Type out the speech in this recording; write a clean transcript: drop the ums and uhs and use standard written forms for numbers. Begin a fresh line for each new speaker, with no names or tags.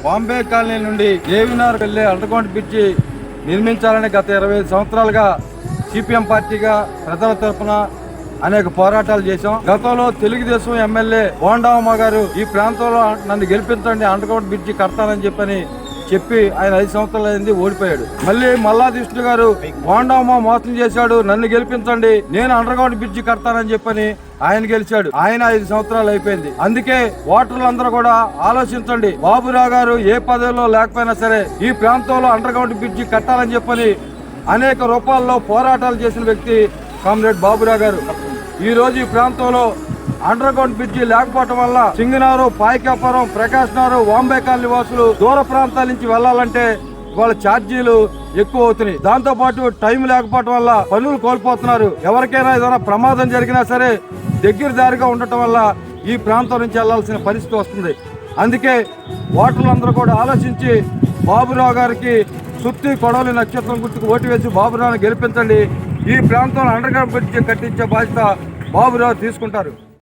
Bombay colony నుండి ఏవినార్ వెళ్లే underground bridge నిర్మించాలని గత 25 సంవత్సరాలుగా సిపిఎం పార్టీగా ప్రజల తరఫున అనేక పోరాటాలు చేశాం. గతంలో తెలుగుదేశం ఎమ్మెల్యే బోండామ్మ గారు ఈ ప్రాంతంలో నన్ను గెలిపించండి, అండర్గ్రౌండ్ బ్రిడ్జి కడతానని చెప్పి ఆయన 5 సంవత్సరాలు అయింది, ఓడిపోయాడు. మళ్ళీ మల్లాదిష్ణు గారు బోండామ్మ మోసం చేశాడు, నన్ను గెలిపించండి, నేను అండర్గ్రౌండ్ బ్రిడ్జి కడతానని ఆయన గెలిచాడు. ఆయన 5 సంవత్సరాలు అయిపోయింది. అందుకే ఓటర్లందరూ కూడా ఆలోచించండి. బాబురావు గారు ఏ పదవిలో లేకపోయినా సరే ఈ ప్రాంతంలో అండర్గ్రౌండ్ బ్రిడ్జి కట్టాలని అనేక రూపాల్లో పోరాటాలు చేసిన వ్యక్తి కామ్రేడ్ బాబురావు గారు. ఈ రోజు ఈ ప్రాంతంలో అండర్గ్రౌండ్ బ్రిడ్జి లేకపోవటం వల్ల సింగనారు, పాయకాపురం, ప్రకాశ్ నగర్, వాంబే కాలనీ వాసులు దూర ప్రాంతాల నుంచి వెళ్లాలంటే వాళ్ళ ఛార్జీలు ఎక్కువ అవుతున్నాయి. దాంతో పాటు టైం లేకపోవటం వల్ల పనులు కోల్పోతున్నారు. ఎవరికైనా ఏదైనా ప్రమాదం జరిగినా సరే దగ్గర దారిగా ఉండటం వల్ల ఈ ప్రాంతం నుంచి వెళ్లాల్సిన పరిస్థితి వస్తుంది. అందుకే ఓటర్లందరూ కూడా ఆలోచించి బాబురావు గారికి సుత్తి కొడవలి నక్షత్రం గుర్తుకు ఓటు వేసి బాబురావుని గెలిపించండి. ఈ ప్రాంతంలో అండర్గ్రౌండ్ బ్రిడ్జి కట్టించే బాధ్యత బాబురావు తీసుకుంటారు.